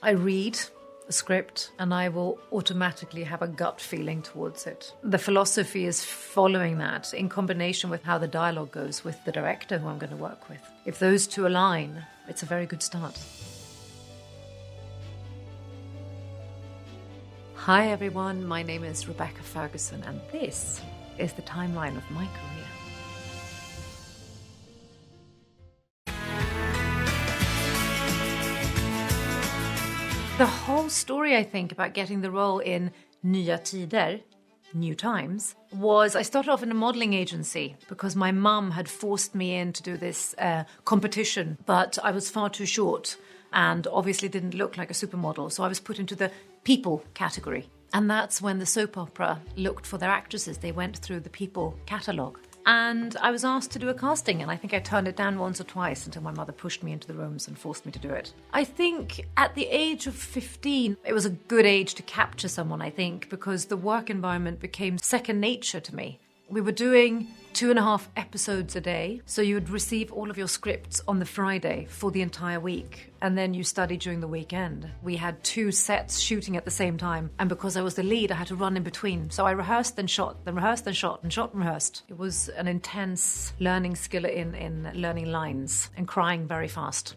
I read a script and I will automatically have a gut feeling towards it. The philosophy is following that in combination with how the dialogue goes with the director who I'm going to work with. If those two align, it's a very good start. Hi everyone, my name is Rebecca Ferguson and this is the timeline of my career. The whole story, I think, about getting the role in Nya Tider, New Times, was I started off in a modelling agency because my mum had forced me in to do this competition, but I was far too short and obviously didn't look like a supermodel, so I was put into the people category. And that's when the soap opera looked for their actresses. They went through the people catalogue. And I was asked to do a casting, and I think I turned it down once or twice until my mother pushed me into the rooms and forced me to do it. I think at the age of 15, it was a good age to capture someone, I think, because the work environment became second nature to me. We were doing 2.5 episodes a day, so you would receive all of your scripts on the Friday for the entire week, and then you study during the weekend. We had 2 sets shooting at the same time, and because I was the lead, I had to run in between. So I rehearsed, then shot, then rehearsed, then shot, and shot and rehearsed. It was an intense learning skill in learning lines and crying very fast.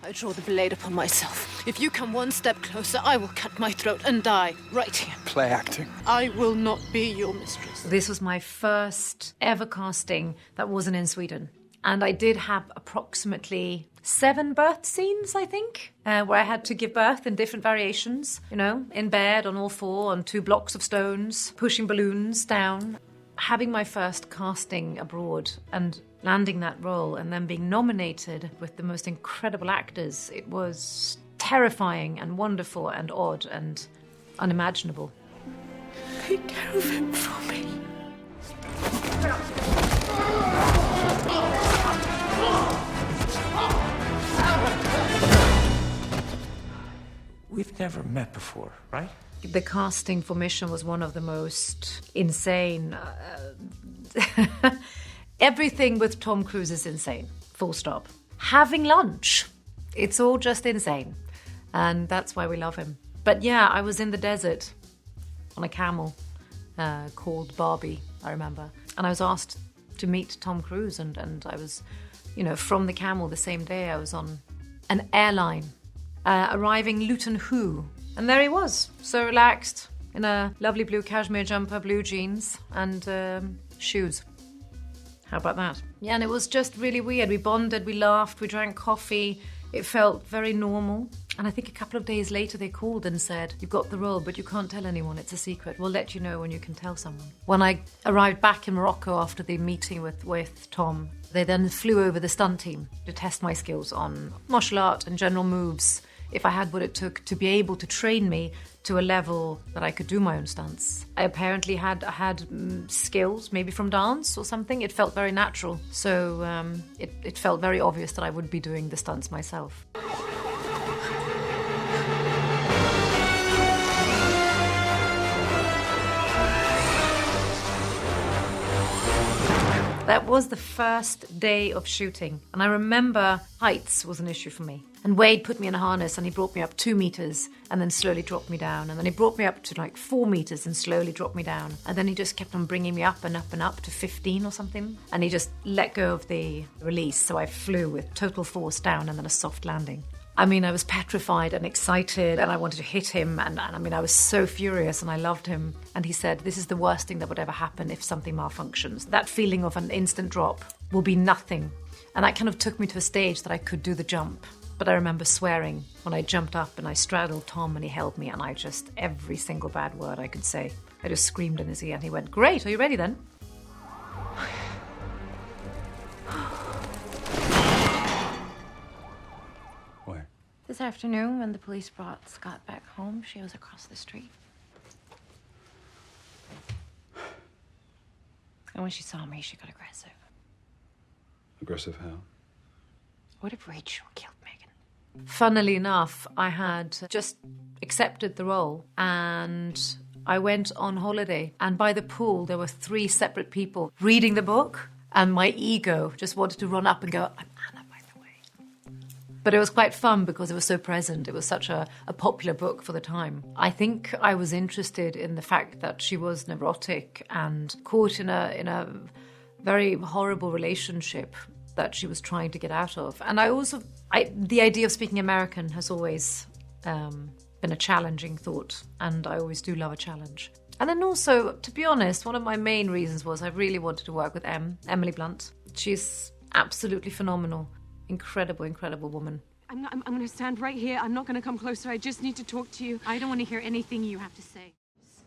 I draw the blade upon myself. If you come one step closer, I will cut my throat and die right here. Play acting. I will not be your mistress. This was my first ever casting that wasn't in Sweden. And I did have approximately 7 birth scenes, I think, where I had to give birth in different variations, you know, in bed, on all 4, on 2 blocks of stones, pushing balloons down. Having my first casting abroad and landing that role and then being nominated with the most incredible actors, it was terrifying and wonderful and odd and unimaginable. Take care of him for me. We've never met before, right? The casting for Mission was one of the most insane. Everything with Tom Cruise is insane, full stop. Having lunch, it's all just insane. And that's why we love him. But yeah, I was in the desert on a camel called Barbie, I remember. And I was asked to meet Tom Cruise. And I was, you know, from the camel the same day, I was on an airline arriving Luton Hoo. And there he was, so relaxed, in a lovely blue cashmere jumper, blue jeans, and shoes. How about that? Yeah, and it was just really weird. We bonded, we laughed, we drank coffee. It felt very normal. And I think a couple of days later they called and said, "You've got the role, but you can't tell anyone. It's a secret. We'll let you know when you can tell someone." When I arrived back in Morocco after the meeting with Tom, they then flew over the stunt team to test my skills on martial art and general moves, if I had what it took to be able to train me to a level that I could do my own stunts. I apparently had skills, maybe from dance or something. It felt very natural. So it felt very obvious that I would be doing the stunts myself. That was the first day of shooting. And I remember heights was an issue for me. And Wade put me in a harness and he brought me up 2 meters and then slowly dropped me down. And then he brought me up to like 4 meters and slowly dropped me down. And then he just kept on bringing me up and up and up to 15 or something. And he just let go of the release. So I flew with total force down and then a soft landing. I mean, I was petrified and excited and I wanted to hit him. And I mean, I was so furious and I loved him. And he said, "This is the worst thing that would ever happen if something malfunctions. That feeling of an instant drop will be nothing." And that kind of took me to a stage that I could do the jump. But I remember swearing when I jumped up and I straddled Tom and he held me and I just, every single bad word I could say, I just screamed in his ear and he went, "Great, are you ready then?" Where? This afternoon when the police brought Scott back home, she was across the street. And when she saw me, she got aggressive. Aggressive how? What if Rachel killed Megan? Funnily enough, I had just accepted the role and I went on holiday. And by the pool, there were 3 separate people reading the book. And my ego just wanted to run up and go, "I'm Anna, by the way." But it was quite fun because it was so present. It was such a popular book for the time. I think I was interested in the fact that she was neurotic and caught in a very horrible relationship that she was trying to get out of. And the idea of speaking American has always been a challenging thought, and I always do love a challenge. And then also, to be honest, one of my main reasons was I really wanted to work with Emily Blunt. She's absolutely phenomenal. Incredible, incredible woman. I'm going to stand right here. I'm not going to come closer. I just need to talk to you. I don't want to hear anything you have to say.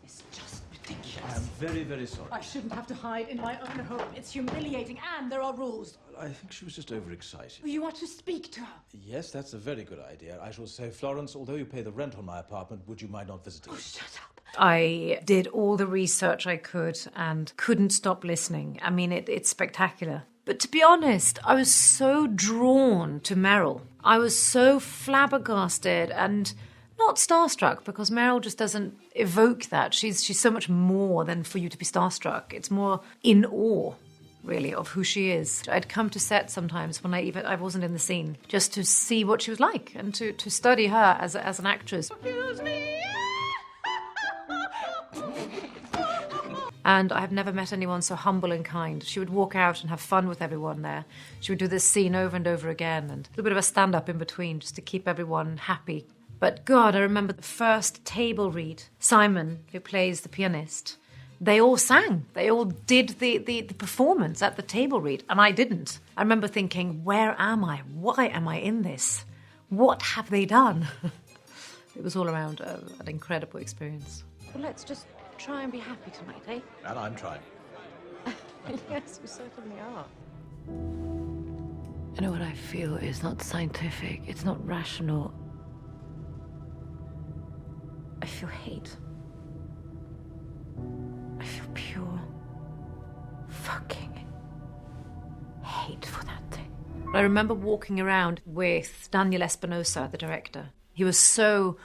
It's just ridiculous. I'm very, very sorry. I shouldn't have to hide in my own home. It's humiliating, and there are rules. I think she was just overexcited. You want to speak to her? Yes, that's a very good idea. I shall say, Florence, although you pay the rent on my apartment, would you mind not visiting? Oh, shut up. I did all the research I could and couldn't stop listening. I mean, it's spectacular. But to be honest, I was so drawn to Meryl. I was so flabbergasted and not starstruck, because Meryl just doesn't evoke that. She's so much more than for you to be starstruck. It's more in awe, really, of who she is. I'd come to set sometimes when I wasn't in the scene, just to see what she was like and to study her as an actress. Excuse me. And I have never met anyone so humble and kind. She would walk out and have fun with everyone there. She would do this scene over and over again, and a little bit of a stand-up in between just to keep everyone happy. But God, I remember the first table read. Simon, who plays the pianist, they all sang. They all did the performance at the table read, and I didn't. I remember thinking, where am I? Why am I in this? What have they done? It was all around an incredible experience. Well, let's just try and be happy tonight, eh? And I'm trying. Yes, you certainly are. You know what I feel is not scientific, it's not rational. I feel hate. I feel pure fucking hate for that thing. I remember walking around with Daniel Espinosa, the director. He was so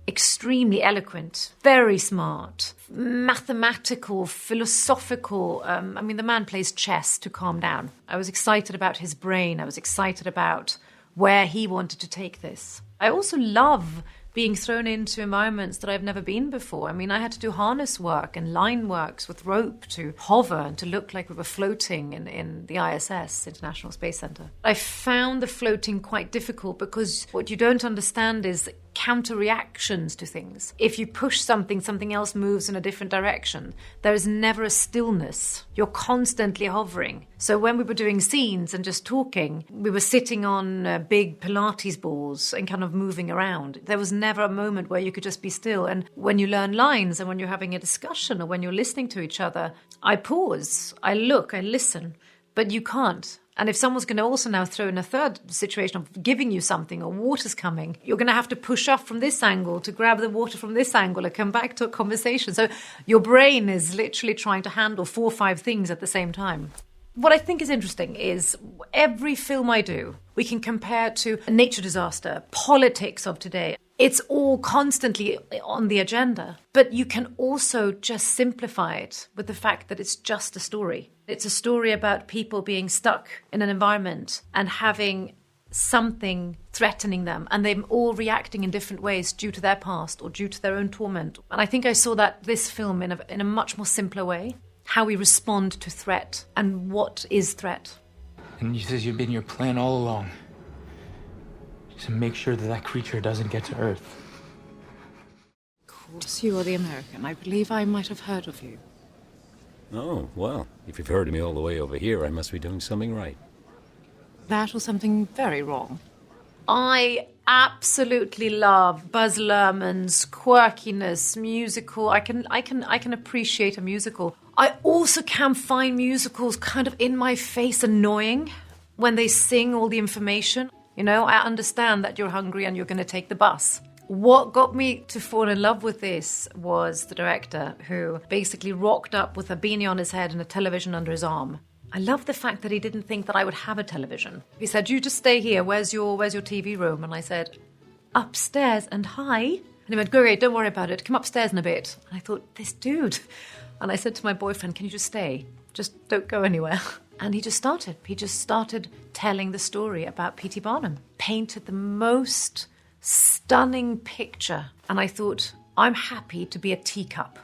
extremely eloquent, very smart, mathematical, philosophical. I mean, the man plays chess to calm down. I was excited about his brain. I was excited about where he wanted to take this. I also love being thrown into environments that I've never been before. I mean, I had to do harness work and line works with rope to hover and to look like we were floating in the ISS, International Space Center. I found the floating quite difficult because what you don't understand is counter reactions to things. If you push something, something else moves in a different direction. There is never a stillness. You're constantly hovering. So when we were doing scenes and just talking, we were sitting on big Pilates balls and kind of moving around. There was never a moment where you could just be still. And when you learn lines and when you're having a discussion or when you're listening to each other, I pause, I look, I listen, but you can't. And if someone's going to also now throw in a third situation of giving you something or water's coming, you're going to have to push up from this angle to grab the water from this angle and come back to a conversation. So your brain is literally trying to handle 4 or 5 things at the same time. What I think is interesting is every film I do, we can compare to a nature disaster, politics of today. It's all constantly on the agenda. But you can also just simplify it with the fact that it's just a story. It's a story about people being stuck in an environment and having something threatening them, and them all reacting in different ways due to their past or due to their own torment. And I think I saw that this film in a much more simpler way, how we respond to threat and what is threat. And you said you've been your plan all along, to make sure that creature doesn't get to Earth. Of course, you are the American. I believe I might have heard of you. Oh, well, if you've heard of me all the way over here, I must be doing something right. That or something very wrong. I absolutely love Buzz Luhrmann's quirkiness, musical. I can appreciate a musical. I also can find musicals kind of in my face annoying when they sing all the information. You know, I understand that you're hungry and you're going to take the bus. What got me to fall in love with this was the director, who basically rocked up with a beanie on his head and a television under his arm. I love the fact that he didn't think that I would have a television. He said, "You just stay here. Where's your TV room?" And I said, "Upstairs." And hi. And he went, "Great, don't worry about it. Come upstairs in a bit." And I thought, this dude. And I said to my boyfriend, "Can you just stay? Just don't go anywhere." And he just started telling the story about P.T. Barnum, painted the most stunning picture. And I thought, I'm happy to be a teacup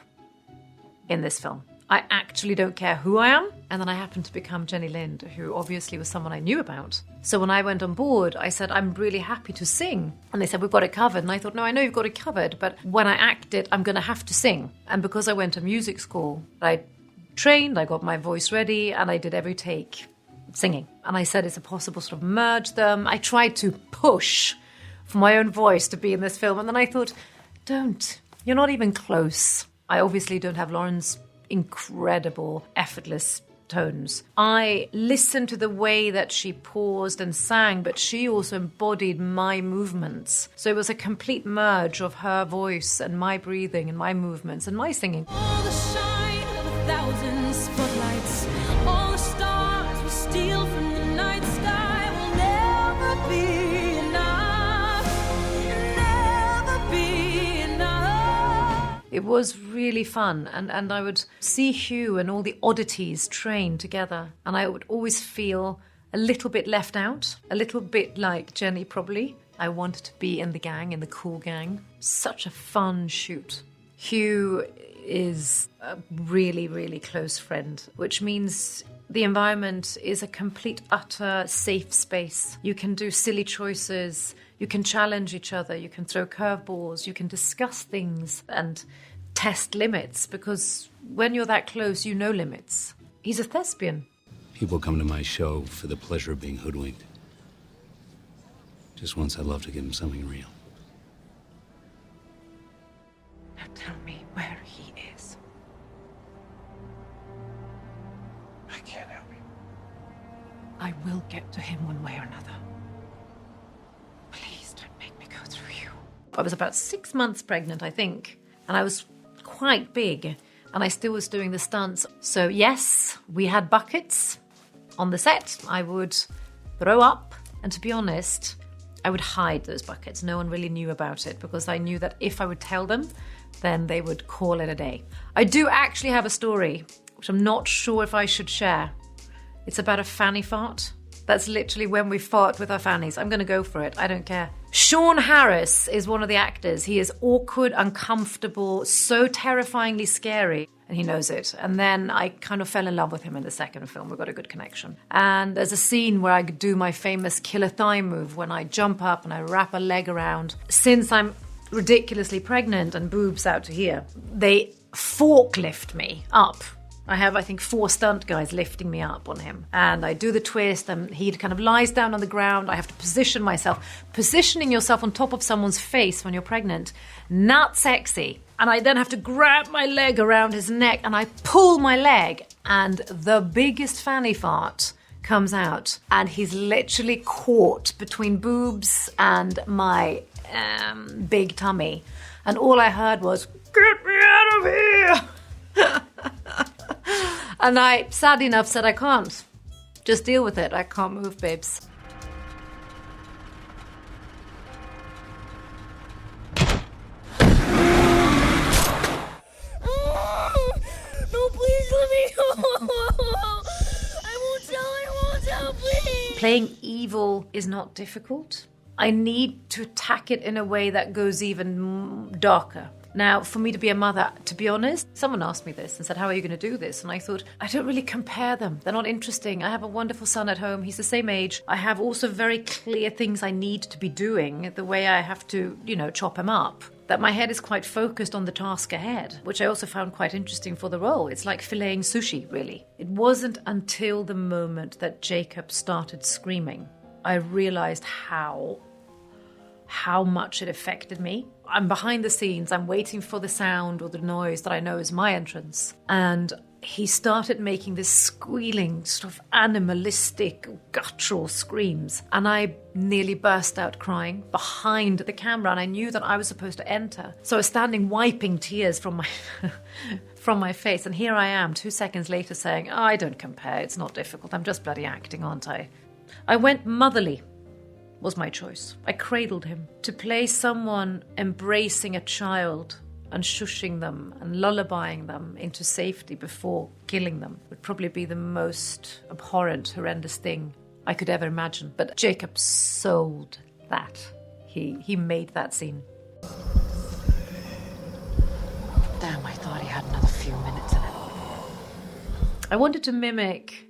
in this film. I actually don't care who I am. And then I happened to become Jenny Lind, who obviously was someone I knew about. So when I went on board, I said, I'm really happy to sing. And they said, we've got it covered. And I thought, no, I know you've got it covered, but when I act it, I'm going to have to sing. And because I went to music school, I trained, I got my voice ready, and I did every take singing. And I said, is it possible to sort of merge them? I tried to push for my own voice to be in this film. And then I thought, don't. You're not even close. I obviously don't have Lauren's incredible, effortless tones. I listened to the way that she paused and sang, but she also embodied my movements. So it was a complete merge of her voice and my breathing and my movements and my singing. All the shine of 1,000 spotlights, all the stars we steal from the night sky will never be enough, never be enough. It was really fun, and I would see Hugh and all the oddities train together, and I would always feel a little bit left out, a little bit like Jenny probably. I wanted to be in the gang, in the cool gang. Such a fun shoot. Hugh is a really, really close friend, which means the environment is a complete, utter safe space. You can do silly choices, you can challenge each other, you can throw curveballs, you can discuss things and test limits, because when you're that close, you know limits. He's a thespian. People come to my show for the pleasure of being hoodwinked. Just once I'd love to give them something real. Now tell me where he is. I can't help you. I will get to him one way or another. Please don't make me go through you. I was about 6 months pregnant, I think, and I was quite big, and I still was doing the stunts. So yes, we had buckets on the set. I would throw up, and to be honest, I would hide those buckets. No one really knew about it, because I knew that if I would tell them, then they would call it a day. I do actually have a story, which I'm not sure if I should share. It's about a fanny fart. That's literally when we fart with our fannies. I'm going to go for it. I don't care. Sean Harris is one of the actors. He is awkward, uncomfortable, so terrifyingly scary, and he knows it. And then I kind of fell in love with him in the second film. We got a good connection. And there's a scene where I do my famous killer thigh move when I jump up and I wrap a leg around. Since I'm ridiculously pregnant and boobs out to here, they forklift me up. I have, I think, 4 stunt guys lifting me up on him. And I do the twist, and he kind of lies down on the ground. I have to position myself. Positioning yourself on top of someone's face when you're pregnant, not sexy. And I then have to grab my leg around his neck, and I pull my leg, and the biggest fanny fart comes out. And he's literally caught between boobs and my big tummy. And all I heard was, "Get me out of here!" And I, sad enough, said, I can't. Just deal with it. I can't move, babes. No, please let me go. I won't tell, please. Playing evil is not difficult. I need to attack it in a way that goes even darker. Now, for me to be a mother, to be honest, someone asked me this and said, how are you going to do this? And I thought, I don't really compare them. They're not interesting. I have a wonderful son at home. He's the same age. I have also very clear things I need to be doing, the way I have to, chop him up. That my head is quite focused on the task ahead, which I also found quite interesting for the role. It's like filleting sushi, really. It wasn't until the moment that Jacob started screaming, I realized how much it affected me. I'm behind the scenes, I'm waiting for the sound or the noise that I know is my entrance. And he started making this squealing, sort of animalistic, guttural screams. And I nearly burst out crying behind the camera, and I knew that I was supposed to enter. So I was standing wiping tears from my face, and here I am 2 seconds later saying, I don't compare, it's not difficult, I'm just bloody acting, aren't I? I went motherly. Was my choice. I cradled him. To play someone embracing a child and shushing them and lullabying them into safety before killing them would probably be the most abhorrent, horrendous thing I could ever imagine. But Jacob sold that. He made that scene. Damn, I thought he had another few minutes in it. I wanted to mimic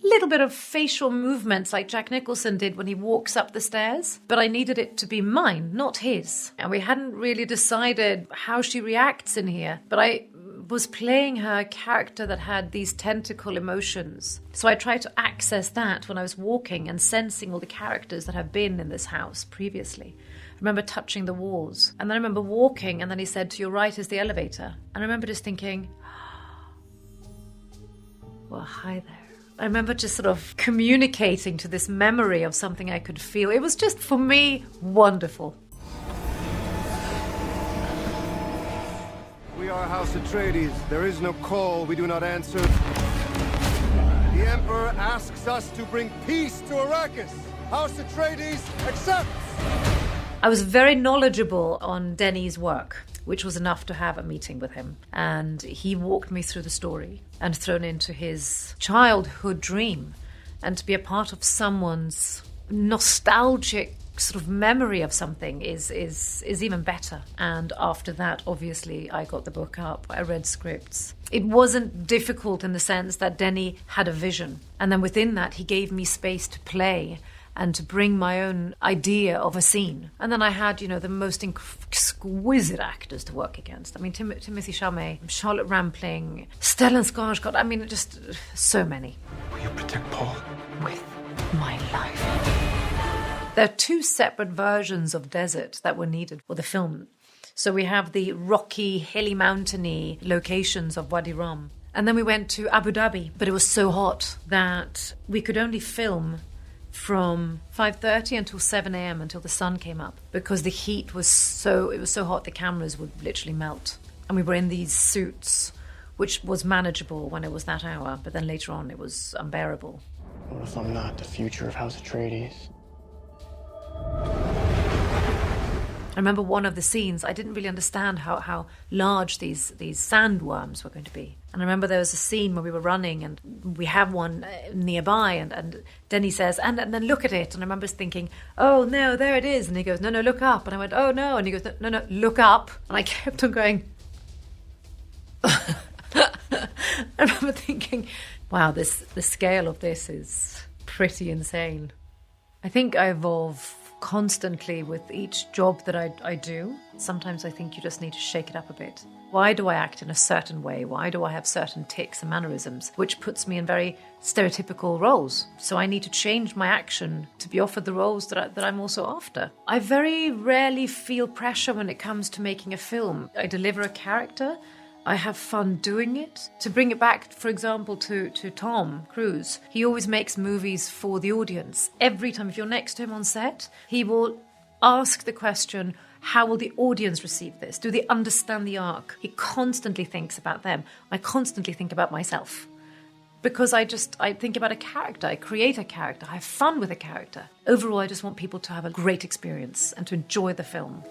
a little bit of facial movements like Jack Nicholson did when he walks up the stairs, but I needed it to be mine, not his. And we hadn't really decided how she reacts in here, but I was playing her character that had these tentacle emotions. So I tried to access that when I was walking and sensing all the characters that have been in this house previously. I remember touching the walls. And then I remember walking, and then he said, to your right is the elevator. And I remember just thinking, well, hi there. I remember just sort of communicating to this memory of something I could feel. It was just, for me, wonderful. We are House Atreides. There is no call we do not answer. The Emperor asks us to bring peace to Arrakis. House Atreides accepts! I was very knowledgeable on Denny's work, which was enough to have a meeting with him. And he walked me through the story and thrown into his childhood dream. And to be a part of someone's nostalgic sort of memory of something is even better. And after that, obviously, I got the book up. I read scripts. It wasn't difficult in the sense that Denny had a vision. And then within that, he gave me space to play and to bring my own idea of a scene. And then I had, the most exquisite actors to work against. I mean, Timothy Chalamet, Charlotte Rampling, Stellan Skarsgård. I mean, just so many. Will you protect Paul? With my life. There are two separate versions of desert that were needed for the film. So we have the rocky, hilly, mountainy locations of Wadi Rum. And then we went to Abu Dhabi, but it was so hot that we could only film from 5:30 until 7 a.m. until the sun came up, because the heat was so hot the cameras would literally melt. And we were in these suits, which was manageable when it was that hour, but then later on it was unbearable. What if I'm not the future of House Atreides? I remember one of the scenes, I didn't really understand how large these sandworms were going to be. And I remember there was a scene where we were running and we have one nearby and Denny says, and then look at it. And I remember thinking, oh, no, there it is. And he goes, no, look up. And I went, oh, no. And he goes, no, look up. And I kept on going. I remember thinking, wow, the scale of this is pretty insane. I think I evolve constantly with each job that I do. Sometimes I think you just need to shake it up a bit. Why do I act in a certain way? Why do I have certain tics and mannerisms, which puts me in very stereotypical roles? So I need to change my action to be offered the roles that I'm also after. I very rarely feel pressure when it comes to making a film. I deliver a character. I have fun doing it. To bring it back, for example, to Tom Cruise, he always makes movies for the audience. Every time, if you're next to him on set, he will ask the question, how will the audience receive this? Do they understand the arc? He constantly thinks about them. I constantly think about myself. Because I think about a character, I create a character, I have fun with a character. Overall, I just want people to have a great experience and to enjoy the film.